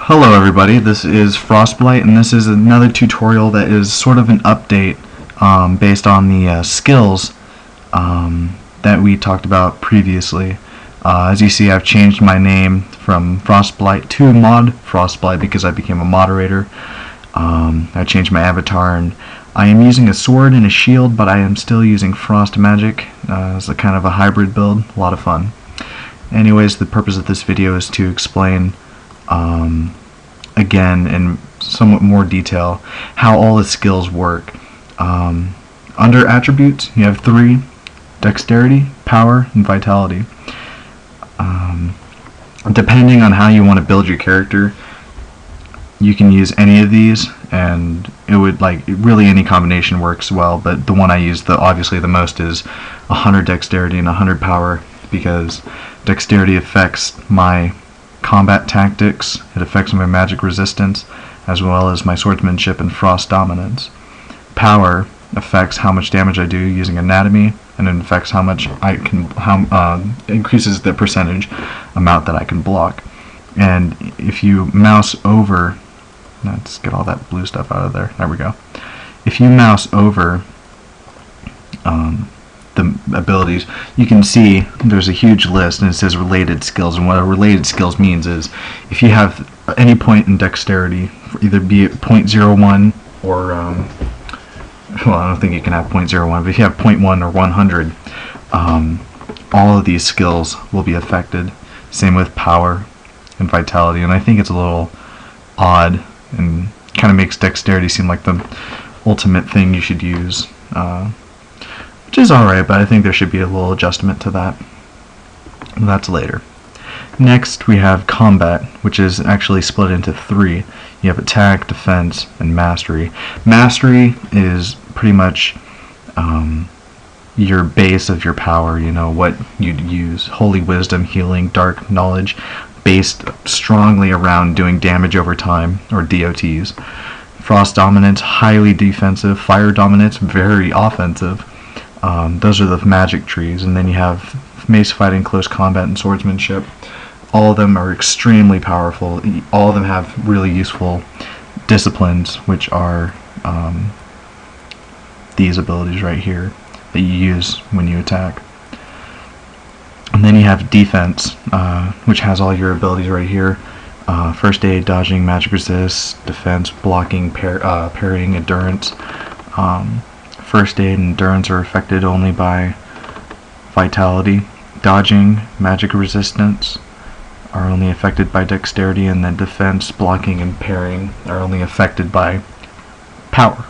Hello everybody, this is Frostblight, and this is another tutorial that is sort of an update based on the skills that we talked about previously. As you see, I've changed my name from Frostblight to Mod Frostblight because I became a moderator. I changed my avatar, and I am using a sword and a shield, but I am still using frost magic as a kind of a hybrid build. A lot of fun. Anyways, the purpose of this video is to explain again in somewhat more detail how all the skills work. Under attributes, you have 3: dexterity, power, and vitality. Depending on how you want to build your character, you can use any of these, and it would really any combination works well, but the one I use obviously the most is 100 dexterity and 100 power, because dexterity affects my combat tactics, it affects my magic resistance, as well as my swordsmanship and frost dominance. Power affects how much damage I do using anatomy, and it affects how much I can, increases the percentage amount that I can block. And if you mouse over, let's get all that blue stuff out of there. There we go. If you mouse over the abilities, you can see there's a huge list, and it says related skills. And what a related skills means is if you have any point in dexterity, either be it 0.01 or well, I don't think you can have 0.01, but if you have 0.1 or 100, all of these skills will be affected. Same with power and vitality, and I think it's a little odd and kind of makes dexterity seem like the ultimate thing you should use, which is alright, but I think there should be a little adjustment to that. That's later. Next we have combat, which is actually split into 3. You have attack, defense, and mastery. Mastery is pretty much your base of your power, you know, what you'd use. Holy wisdom, healing, dark knowledge, based strongly around doing damage over time, or DOTs. Frost dominance, highly defensive. Fire dominance, very offensive. Those are the magic trees. And then you have mace fighting, close combat, and swordsmanship. All of them are extremely powerful. All of them have really useful disciplines, which are these abilities right here that you use when you attack. And then you have defense, which has all your abilities right here. First aid, dodging, magic resist, defense, blocking, parrying, endurance. First aid and endurance are affected only by vitality. Dodging, magic resistance are only affected by dexterity, and then defense, blocking, and parrying are only affected by power.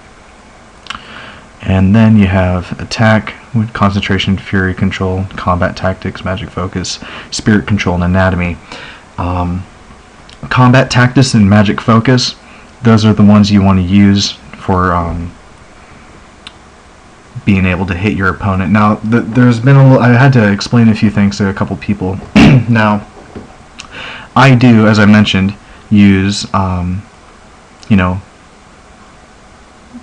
And then you have attack with concentration, fury control, combat tactics, magic focus, spirit control, and anatomy. Combat tactics and magic focus, those are the ones you want to use for being able to hit your opponent. Now, there's been I had to explain a few things to a couple people. Now, I do, as I mentioned, use you know,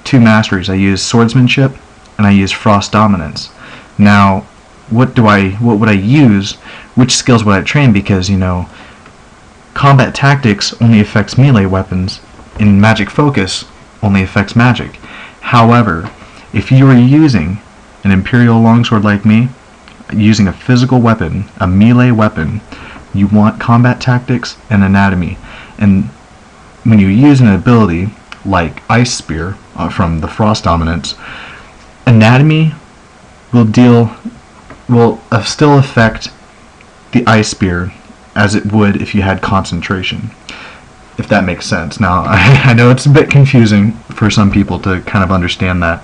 2 masteries. I use swordsmanship and I use frost dominance. Now, what would I use? Which skills would I train? Because, you know, combat tactics only affects melee weapons, and magic focus only affects magic. However, if you are using an imperial longsword like me, using a physical weapon, a melee weapon, you want combat tactics and anatomy. And when you use an ability like Ice Spear from the Frost Dominance, anatomy will still affect the Ice Spear as it would if you had concentration, if that makes sense. Now, I know it's a bit confusing for some people to kind of understand that,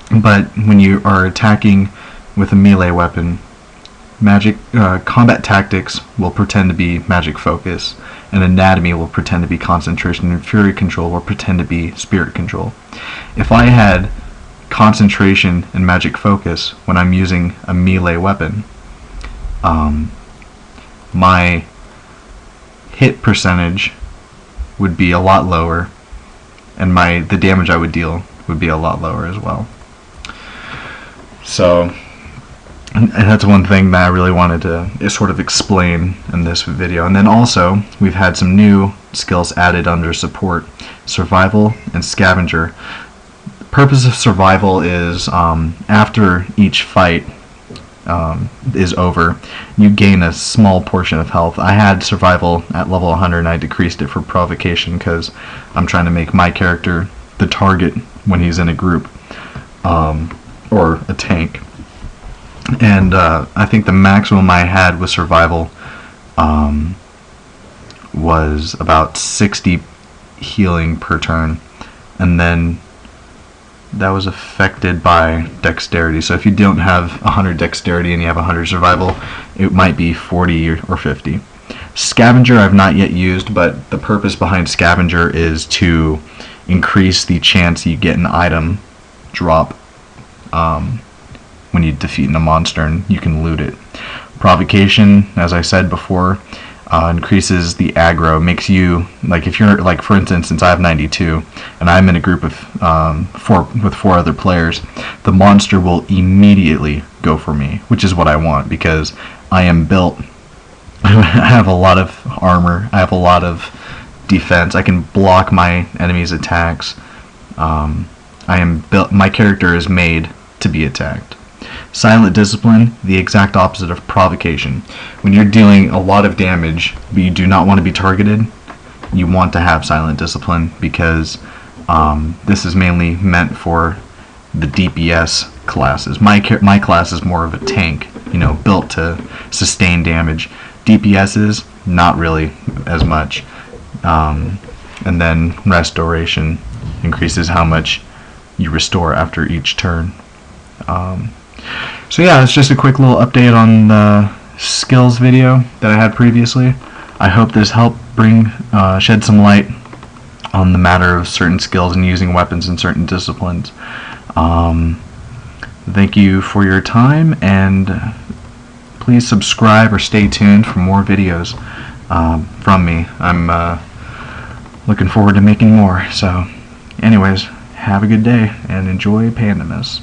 but when you are attacking with a melee weapon, combat tactics will pretend to be magic focus, and anatomy will pretend to be concentration, and fury control will pretend to be spirit control. If I had concentration and magic focus when I'm using a melee weapon, my hit percentage would be a lot lower, and the damage I would deal would be a lot lower as well. So And that's one thing that I really wanted to sort of explain in this video. And then also, we've had some new skills added under support: survival and scavenger. The purpose of survival is after each fight is over, you gain a small portion of health. I had survival at level 100 and I decreased it for provocation because I'm trying to make my character the target when he's in a group or a tank. And I think the maximum I had with survival was about 60 healing per turn, and then that was affected by dexterity. So if you don't have 100 dexterity and you have 100 survival, it might be 40 or 50. Scavenger I've not yet used, but the purpose behind Scavenger is to increase the chance you get an item drop when you defeat a monster and you can loot it. Provocation, as I said before, increases the aggro, makes you, like if you're, like for instance, since I have 92 and I'm in a group of four other players, the monster will immediately go for me, which is what I want because I am built, I have a lot of armor, I have a lot of defense, I can block my enemy's attacks. I am built, my character is made to be attacked. Silent Discipline, the exact opposite of provocation. When you're dealing a lot of damage but you do not want to be targeted, you want to have Silent Discipline because this is mainly meant for the DPS classes. My class is more of a tank, you know, built to sustain damage. DPSs, not really as much. And then Restoration increases how much you restore after each turn. So yeah, it's just a quick little update on the skills video that I had previously. I hope this helped shed some light on the matter of certain skills and using weapons in certain disciplines. Thank you for your time, and please subscribe or stay tuned for more videos from me. I'm looking forward to making more. So anyways, have a good day and enjoy Pandimus.